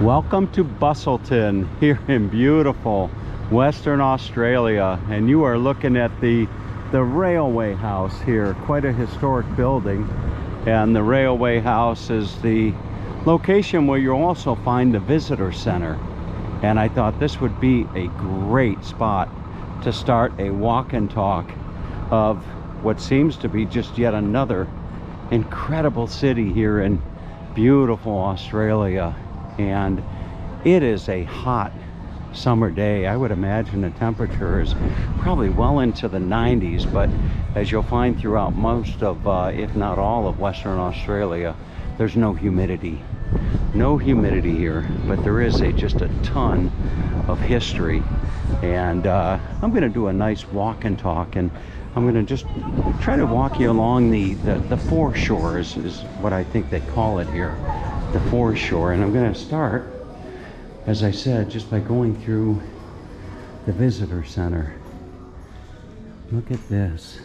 Welcome to Busselton here in beautiful Western Australia, and you are looking at the railway house here. Quite a historic building, and the railway house is the location where you'll also find the visitor center. And I thought this would be a great spot to start a walk and talk of what seems to be just yet another incredible city here in beautiful Australia. And it is a hot summer day. I would imagine the temperature is probably well into the 90s, but as you'll find throughout most of, if not all of Western Australia, there's no humidity. No humidity here, but there is just a ton of history. And I'm going to do a nice walk and talk, and I'm going to just try to walk you along the Foreshore is what I think they call it here. The Foreshore. And I'm going to start, as I said, just by going through the visitor center. Look at this.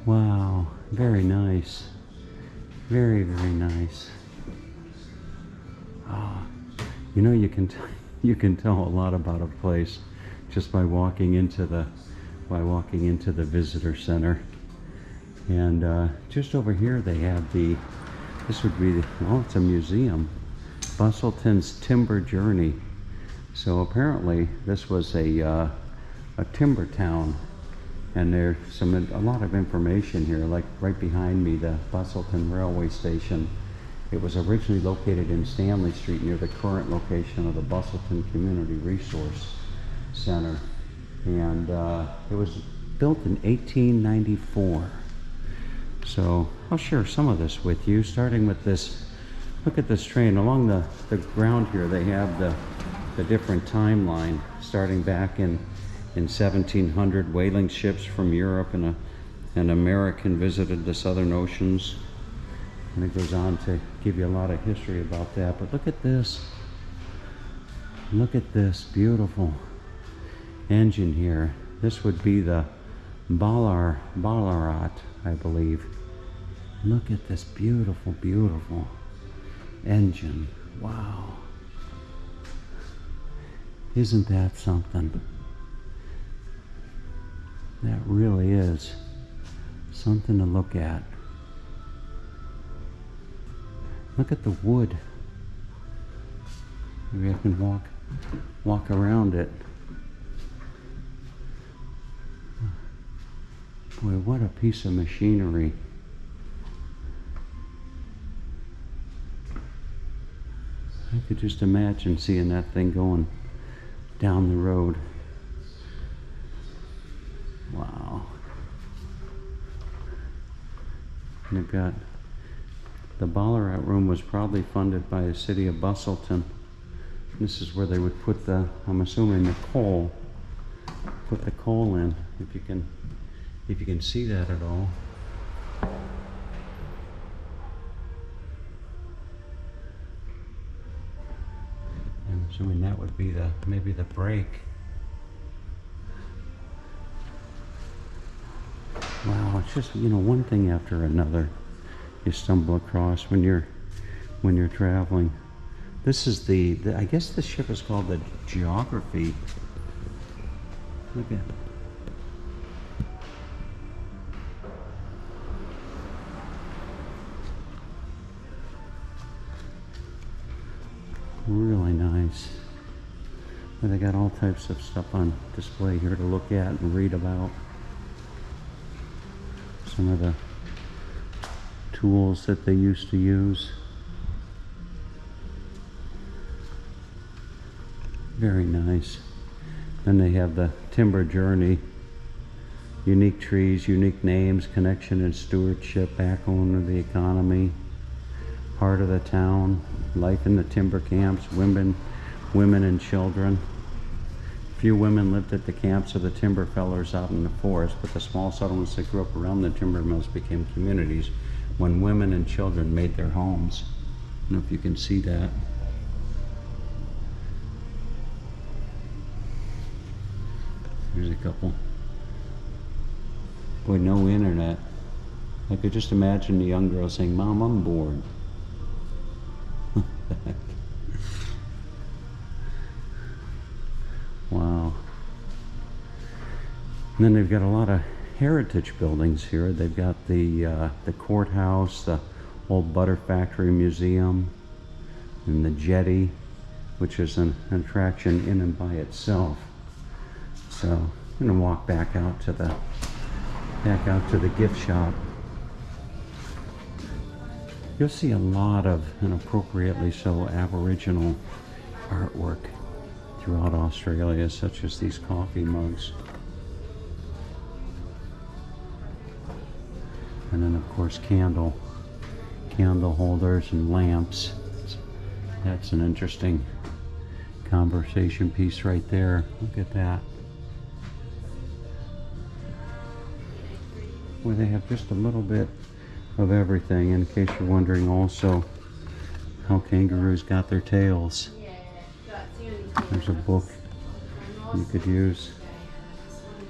Wow, very nice. Very, very nice. Oh, you know, you can tell a lot about a place just by walking into the visitor center. And just over here they have this would be it's a museum, Busselton's Timber Journey. So apparently this was a timber town, and there's a lot of information here. Like right behind me, the Busselton railway station. It was originally located in Stanley Street near the current location of the Busselton Community Resource Center. And it was built in 1894. So I'll share some of this with you, starting with this. Look at this train. Along the ground here, they have the different timeline, starting back in 1700. Whaling ships from Europe and an American visited the southern oceans. And it goes on to give you a lot of history about that. But look at this. Look at this beautiful engine here. This would be the Ballarat, I believe. Look at this beautiful, beautiful engine. Wow. Isn't that something? That really is something to look at. Look at the wood. Maybe I can walk around it. Boy, what a piece of machinery. I could just imagine seeing that thing going down the road. Wow. And they've got the Ballarat room was probably funded by the city of Busselton. This is where they would put I'm assuming the coal. Put the coal in, if you can see that at all. I'm assuming that would be maybe the brake. Wow, it's just, one thing after another you stumble across when you're traveling. This is I guess the ship is called the Geography. Look at it. Really nice. And they got all types of stuff on display here to look at and read about. Some of the tools that they used to use. Very nice. Then they have the Timber Journey. Unique trees, unique names, connection and stewardship, backbone of the economy, heart of the town, life in the timber camps, women and children. Few women lived at the camps of the timber fellers out in the forest, but the small settlements that grew up around the timber mills became communities when women and children made their homes. I don't know if you can see that. Here's a couple. Boy, no internet. I could just imagine the young girl saying, "Mom, I'm bored." And then they've got a lot of heritage buildings here. They've got the courthouse, the old butter factory museum, and the jetty, which is an attraction in and by itself. So I'm gonna walk back out to the gift shop. You'll see a lot of, and appropriately so, Aboriginal artwork throughout Australia, such as these coffee mugs. And then of course candle holders and lamps. That's an interesting conversation piece right there. Look at that. Where they have just a little bit of everything, in case you're wondering also how kangaroos got their tails. There's a book you could use.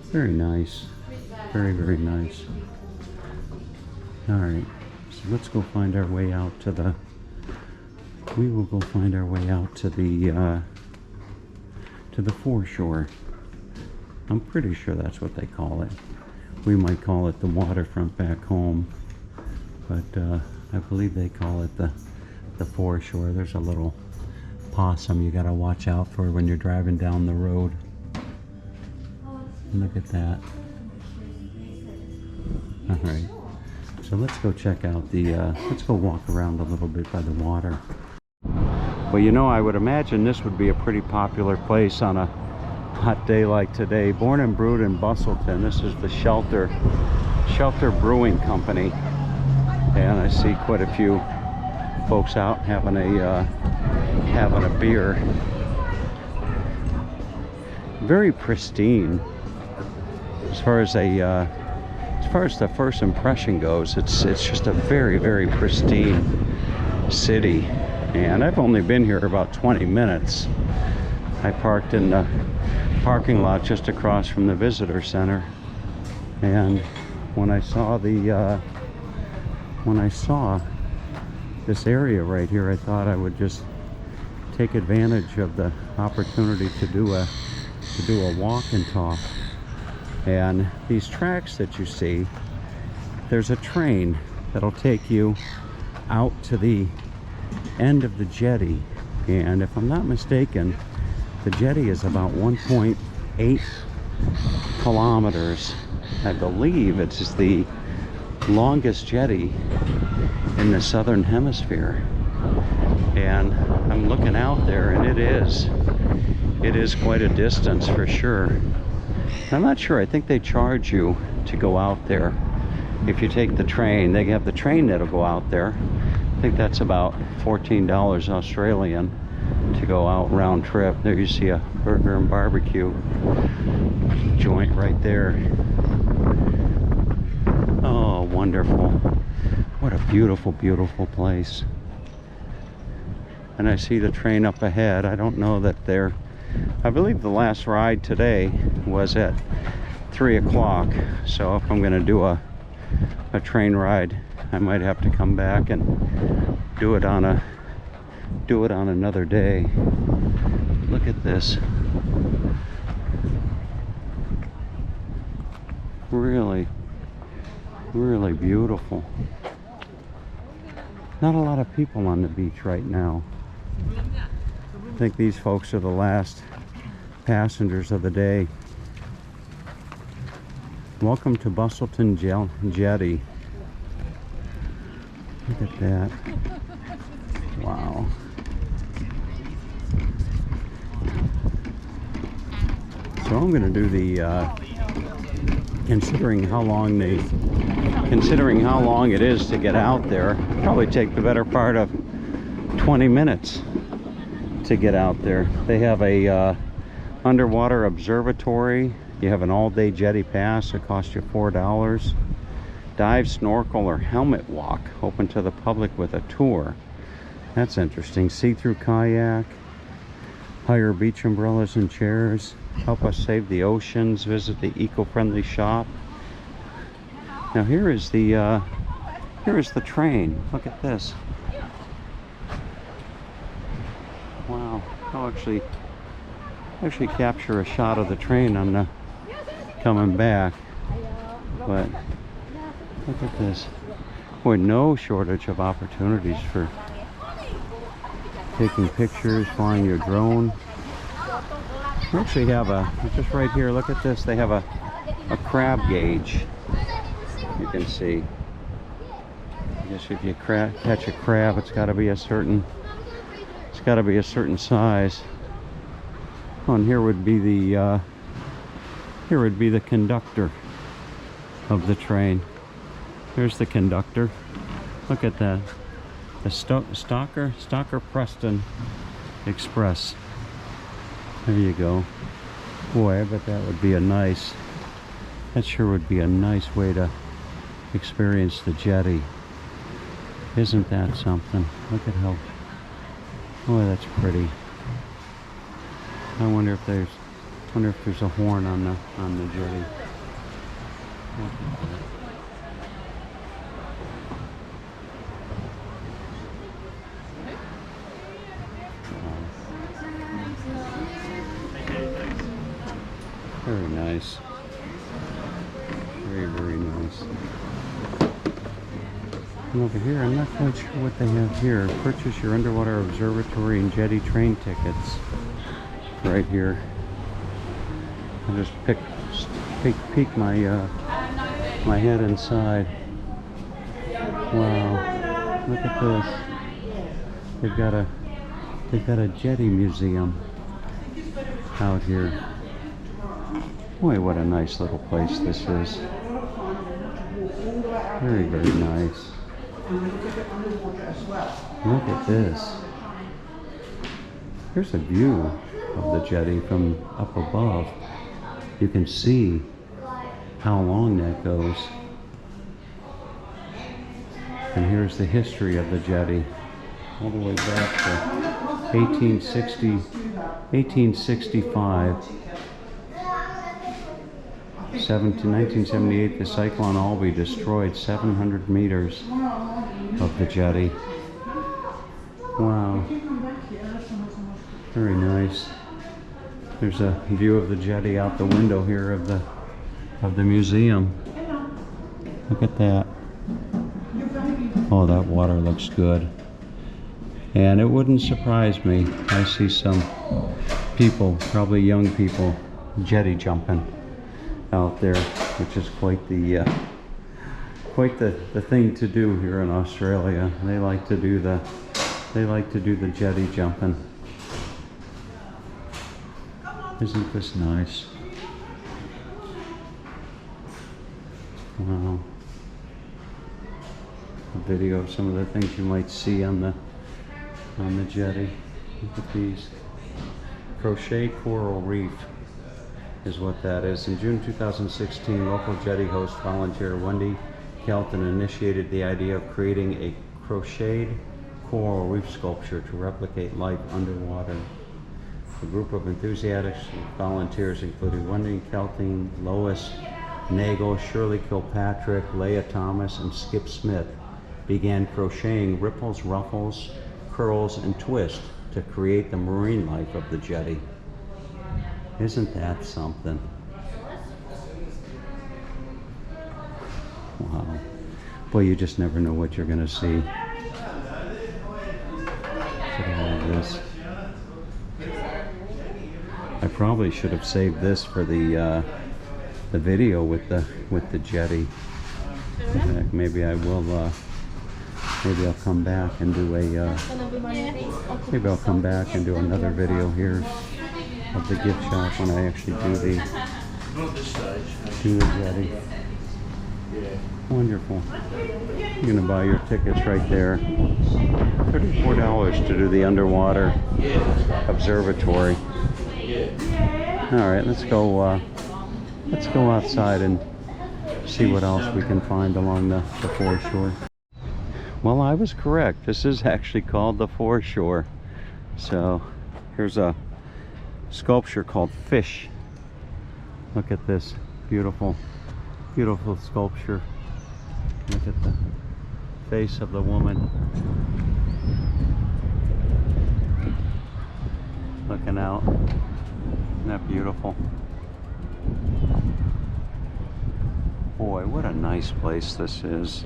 Very nice. Very, very nice. Alright, so let's go find our way out to the... We will go find our way out to the Foreshore. I'm pretty sure that's what they call it. We might call it the waterfront back home, but I believe they call it the Foreshore. There's a little possum you gotta watch out for when you're driving down the road. Look at that. Alright, so let's go check out let's go walk around a little bit by the water. Well, you know, I would imagine this would be a pretty popular place on a hot day like today. Born and brewed in Busselton. This is the Shelter Brewing Company, and I see quite a few folks out having a beer. Very pristine. As far as the first impression goes, it's just a very, very pristine city. And I've only been here about 20 minutes. I parked in the parking lot just across from the visitor center, and when I saw this area right here, I thought I would just take advantage of the opportunity to do a walk and talk. And these tracks that you see, there's a train that'll take you out to the end of the jetty, and if I'm not mistaken, the jetty is about 1.8 kilometers. I believe it's the longest jetty in the southern hemisphere, and I'm looking out there, and it is quite a distance for sure. I'm not sure, I think they charge you to go out there. If you take the train, they have the train that'll go out there. I think that's about $14 Australian to go out round trip. There you see a burger and barbecue joint right there. Oh, wonderful. What a beautiful, beautiful place. And I see the train up ahead. I don't know that they're... I believe the last ride today was at 3 o'clock. So if I'm going to do a train ride, I might have to come back and do it on another day. Look at this. Really, really beautiful. Not a lot of people on the beach right now. I think these folks are the last passengers of the day. Welcome to Busselton Jetty. Look at that. Wow. So I'm going to do the considering how long it is to get out there, probably take the better part of 20 minutes to get out there. They have a underwater observatory. You have an all-day jetty pass that costs you $4. Dive, snorkel, or helmet walk, open to the public with a tour. That's interesting. See-through kayak, hire beach umbrellas and chairs, help us save the oceans, visit the eco-friendly shop. Now here is the train. Look at this. Wow. I'll actually capture a shot of the train on coming back. But look at this. Boy, no shortage of opportunities for taking pictures, flying your drone. We actually have just right here, look at this, they have a crab gauge. You can see. I guess if you catch a crab, it's got to be a certain size. Oh, and here would be the conductor of the train. Here's the conductor. Look at that. The Stocker Preston Express. There you go. Boy, I bet that would be that sure would be a nice way to experience the jetty. Isn't that something? Look at how, boy, that's pretty. I wonder if there's a horn on the jetty. Very nice. Very, very nice. And over here, I'm not quite sure what they have here. Purchase your underwater observatory and jetty train tickets. Right here. I'll just peek my head inside. Wow. Look at this. They've got a jetty museum out here. Boy, what a nice little place this is. Very, very nice. Look at this. Here's a view of the jetty from up above. You can see how long that goes. And here's the history of the jetty. All the way back to 1865. 1978, the Cyclone Albee destroyed 700 meters of the jetty. Wow. Very nice. There's a view of the jetty out the window here of the museum. Look at that. Oh, that water looks good. And it wouldn't surprise me. I see some people, probably young people, jetty jumping out there, which is quite the thing to do here in Australia. They like to do the jetty jumping. Isn't this nice? Wow. A video of some of the things you might see on the jetty. Look at these. Crochet coral reef is what that is. In June 2016, local jetty host volunteer Wendy Kelton initiated the idea of creating a crocheted coral reef sculpture to replicate life underwater. A group of enthusiastic volunteers, including Wendy Kelton, Lois Nagel, Shirley Kilpatrick, Leah Thomas, and Skip Smith, began crocheting ripples, ruffles, curls, and twists to create the marine life of the jetty. Isn't that something? Wow. Boy, you just never know what you're going to see. Look at all this. I probably should have saved this for the video with the jetty. Maybe I will. Maybe I'll come back and do another video here of the gift shop when I actually do the jetty. Wonderful. You're gonna buy your tickets right there. $34 to do the underwater observatory. All right, let's go outside and see what else we can find along the foreshore. Well, I was correct. This is actually called the Foreshore. So here's a sculpture called Fish. Look at this beautiful, beautiful sculpture. Look at the face of the woman looking out. Isn't that beautiful? Boy, what a nice place this is.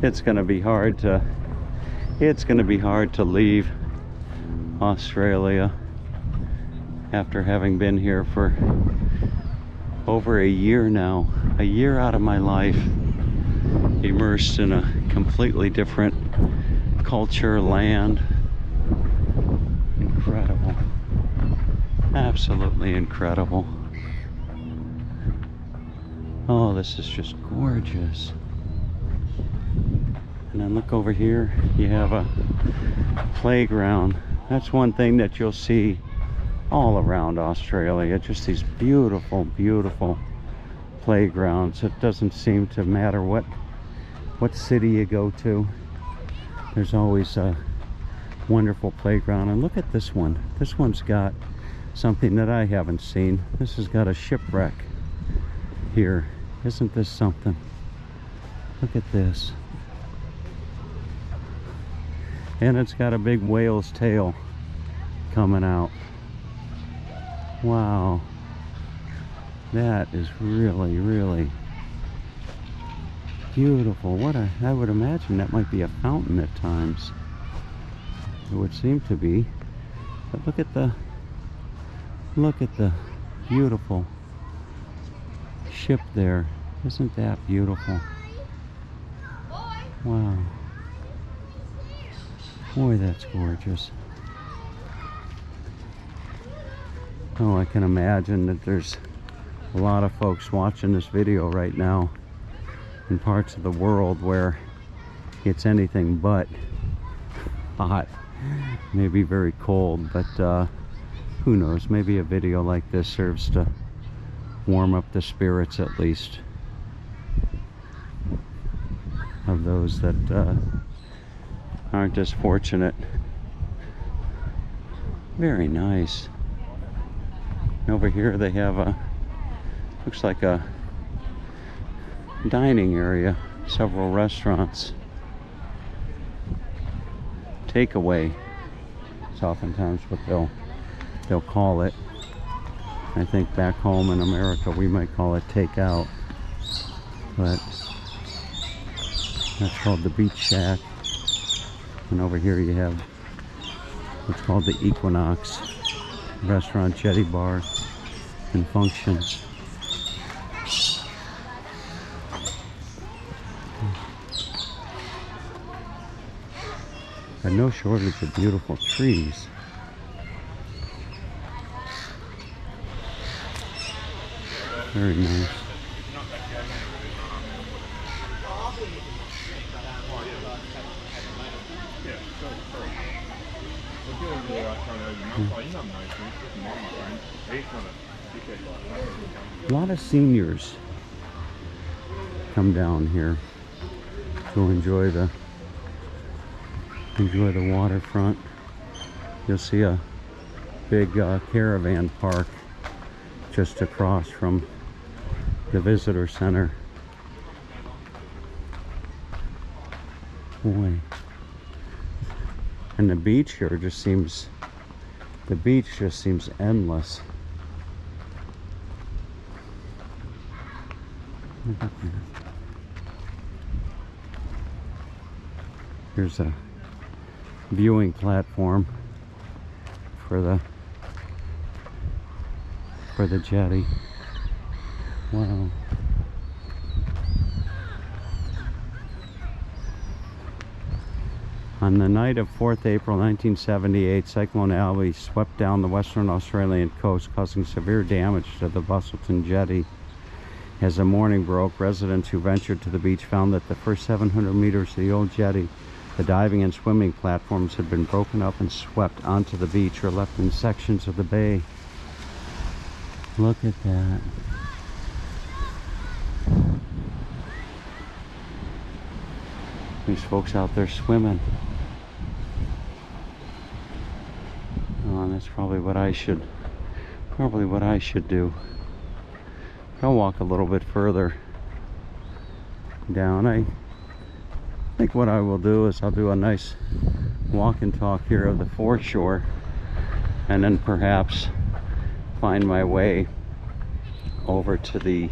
It's gonna be hard to leave Australia after having been here for over a year now. A year out of my life, immersed in a completely different culture, land. Incredible. Absolutely incredible. Oh, this is just gorgeous. And then look over here, you have a playground. That's one thing that you'll see all around Australia, just these beautiful, beautiful playgrounds. It doesn't seem to matter what city you go to. There's always a wonderful playground. And look at this one. This one's got something that I haven't seen. This has got a shipwreck here. Isn't this something? Look at this. And it's got a big whale's tail coming out. Wow. That is really, really beautiful. I would imagine that might be a fountain at times. It would seem to be. But look at the beautiful ship there. Isn't that beautiful? Wow. Boy, that's gorgeous. Oh, I can imagine that there's a lot of folks watching this video right now in parts of the world where it's anything but hot. Maybe very cold, but who knows? Maybe a video like this serves to warm up the spirits, at least, of those that aren't as fortunate. Very nice. And over here they have looks like a dining area, several restaurants. Takeaway is oftentimes what they'll call it. I think back home in America we might call it takeout, but that's called the Beach Shack. And over here you have what's called the Equinox Restaurant, Jetty Bar, and Functions. And no shortage of beautiful trees. Very nice. A lot of seniors come down here to enjoy the waterfront. You'll see a big caravan park just across from the visitor center. Boy. And the beach here just seems endless. Here's a viewing platform for the jetty. Wow. On the night of 4th April 1978, Cyclone Alby swept down the Western Australian coast, causing severe damage to the Busselton jetty. As the morning broke, residents who ventured to the beach found that the first 700 meters of the old jetty, the diving and swimming platforms, had been broken up and swept onto the beach or left in sections of the bay. Look at that. These folks out there swimming. Oh, and that's probably what I should do. I'll walk a little bit further down. I think what I will do is I'll do a nice walk and talk here of the foreshore, and then perhaps find my way over to the,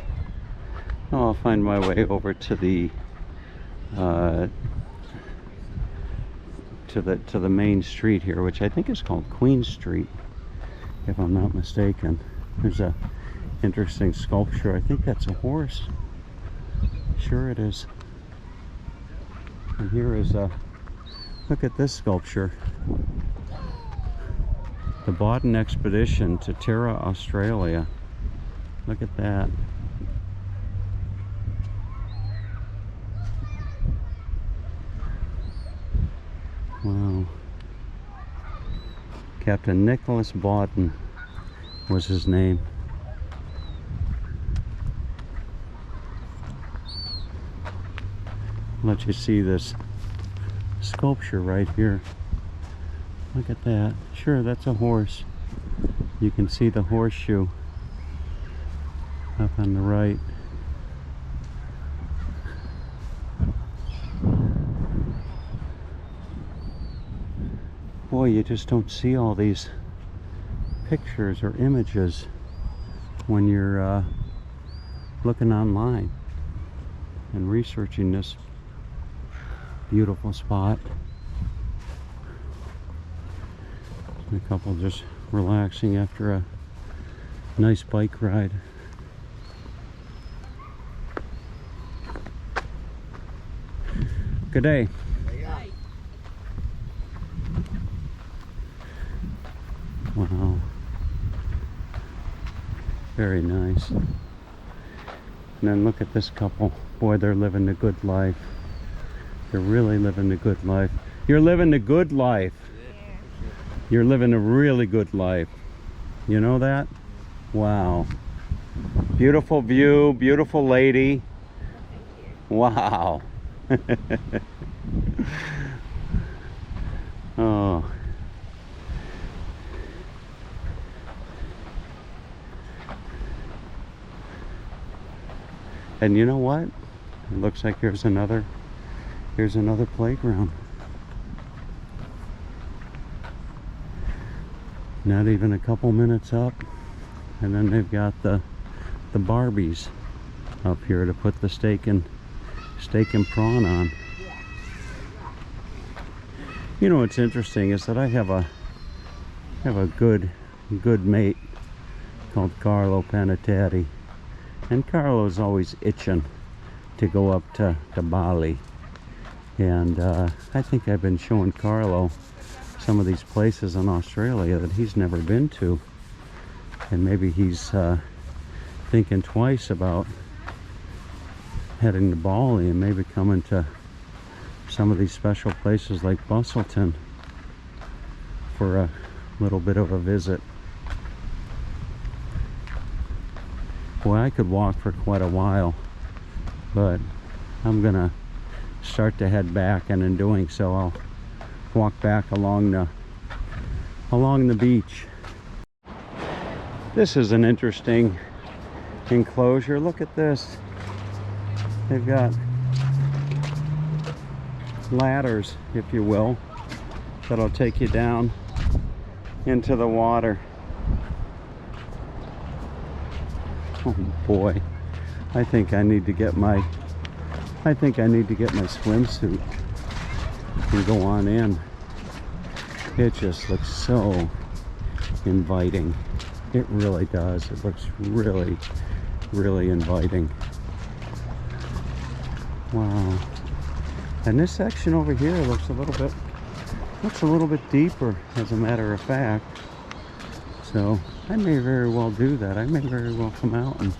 oh, I'll find my way over to the to the main street here, which I think is called Queen Street, if I'm not mistaken. There's a interesting sculpture. I think that's a horse. Sure it is. And here is a, look at this sculpture. The Bawden Expedition to Terra Australia. Look at that. Wow. Captain Nicholas Bawden was his name. I'll let you see this sculpture right here. Look at that. Sure, that's a horse. You can see the horseshoe up on the right. Boy, you just don't see all these pictures or images when you're looking online and researching this beautiful spot. A couple just relaxing after a nice bike ride. Good day. Wow. Very nice. And then look at this couple. Boy, they're living the good life. They're really living the good life. You're living the good life. You're living a really good life. You know that? Wow. Beautiful view, beautiful lady. Wow. Oh. And you know what? It looks like here's another playground. Not even a couple minutes up, and then they've got the Barbies up here to put the steak and prawn on. You know what's interesting is that I have a good mate called Carlo Panettiere, and Carlo's always itching to go up to Bali, and I think I've been showing Carlo some of these places in Australia that he's never been to, and maybe he's thinking twice about heading to Bali and maybe coming to some of these special places like Busselton for a little bit of a visit. Boy, I could walk for quite a while, but I'm gonna start to head back, and in doing so I'll walk back along the beach. This is an interesting enclosure. Look at this. They've got ladders, if you will, that'll take you down into the water. Oh boy, I think I need to get my swimsuit and go on in. It just looks so inviting. It really does. It looks really, really inviting. Wow. And this section over here looks a little bit deeper, as a matter of fact. So I may very well do that. I may very well come out and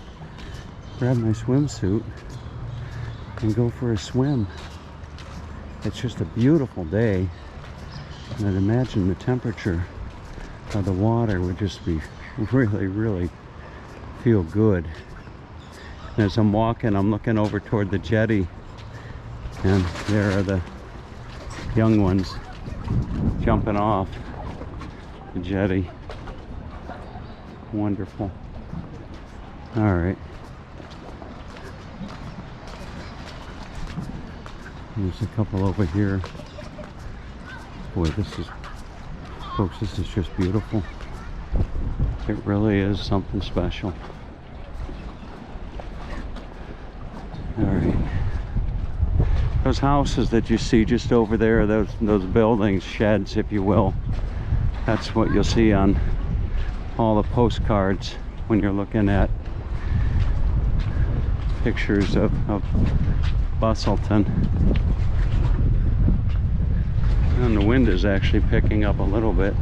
grab my swimsuit and go for a swim. It's just a beautiful day, and I'd imagine the temperature of the water would just be really, really feel good. And as I'm walking, I'm looking over toward the jetty, and there are the young ones jumping off the jetty. Wonderful. All right. There's a couple over here. Boy, folks, this is just beautiful. It really is something special. those houses that you see just over there, those buildings, sheds if you will, that's what you'll see on all the postcards when you're looking at pictures of Busselton. And the wind is actually picking up a little bit.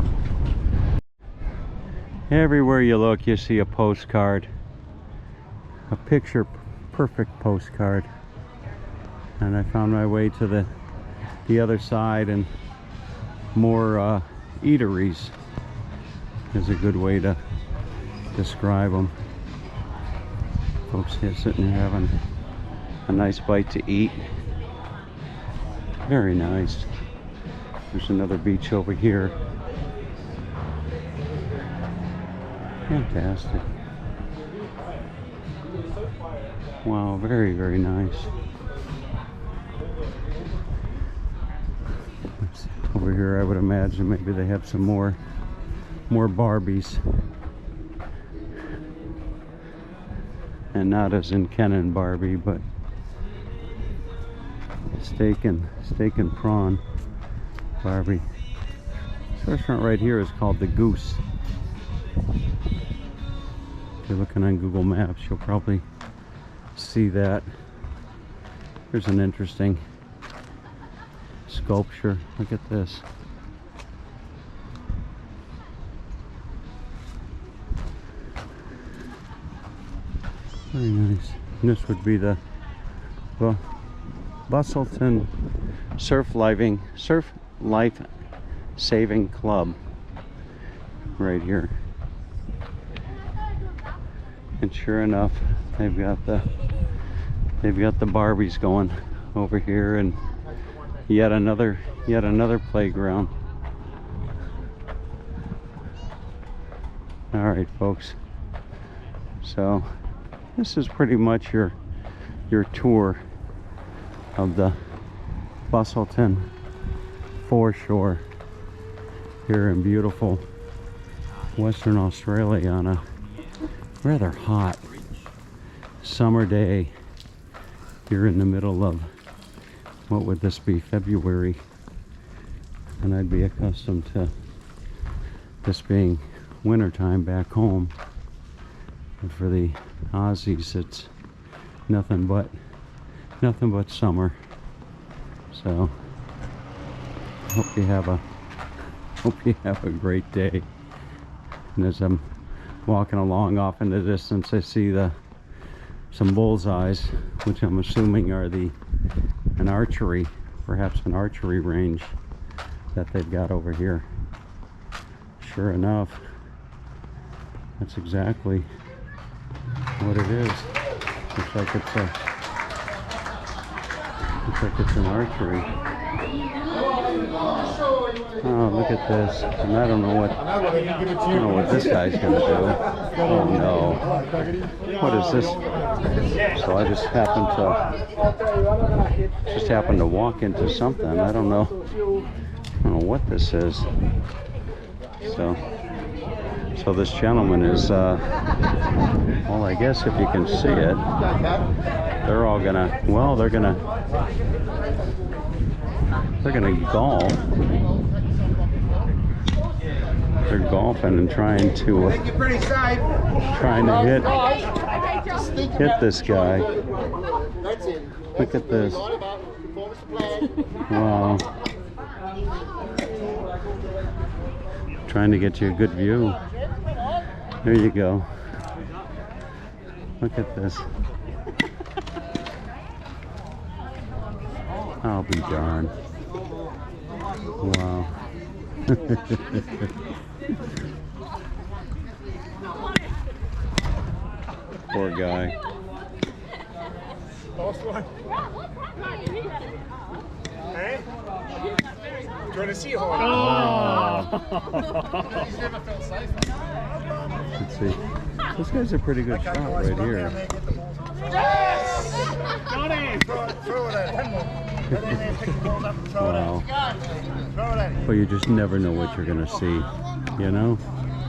Everywhere you look you see a postcard, a picture perfect postcard. And I found my way to the other side, and more eateries is a good way to describe them. Folks here sitting here having a nice bite to eat. Very nice. There's another beach over here. Fantastic. Wow, very, very nice. Over here I would imagine maybe they have some more Barbies. And not as in Ken and Barbie, but steak and prawn Barbie. This restaurant right here is called the Goose. If you're looking on Google Maps, you'll probably see that. Here's an interesting sculpture. Look at this. Very nice. And this would be the Busselton Surf Life Saving Club right here. And sure enough, they've got the Barbies going over here, and yet another playground. All right, folks. So this is pretty much your tour of the Busselton Foreshore here in beautiful Western Australia on a rather hot summer day here in the middle of, what would this be, February, and I'd be accustomed to this being wintertime back home. And for the Aussies, it's nothing but summer. So hope you have a great day. And as I'm walking along off in the distance, I see some bullseyes, which I'm assuming are perhaps an archery range that they've got over here. Sure enough, that's exactly what it is. Looks like it's an archery. Oh, look at this. And I don't know what this guy's gonna do. Oh no. What is this? So I just happened to walk into something. I don't know what this is. So this gentleman is well, I guess if you can see it, they're gonna golf. They're golfing and trying to hit this guy. Look at this. Wow. Trying to get you a good view. There you go. Look at this. I'll be darned. Wow. Poor guy. Hey? Do you want to see a horse? He's never felt safe. Let's see. This guy's a pretty good shot right here. Yes! Got him! Throw it at him. Wow. Throw it at him. Well, you just never know what you're gonna see, you know?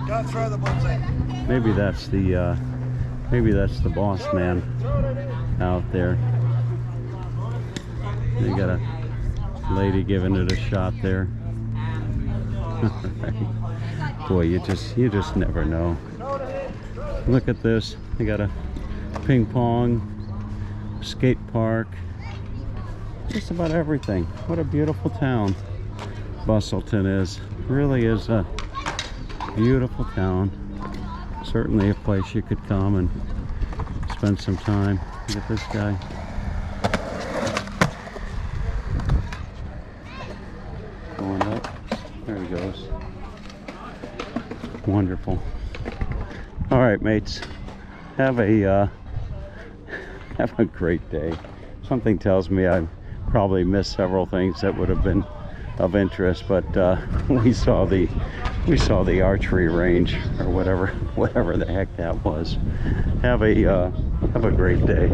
Go throw the balls in. Maybe that's the boss man out there. They got a lady giving it a shot there. Boy, you just never know. Look at this. They got a ping pong, skate park, just about everything. What a beautiful town Busselton is. Really is a beautiful town. Certainly a place you could come and spend some time. Look at this guy. Going up. There he goes. Wonderful. All right, mates. Have a great day. Something tells me I probably missed several things that would have been of interest, but we saw the archery range, or whatever the heck that was. Have a great day.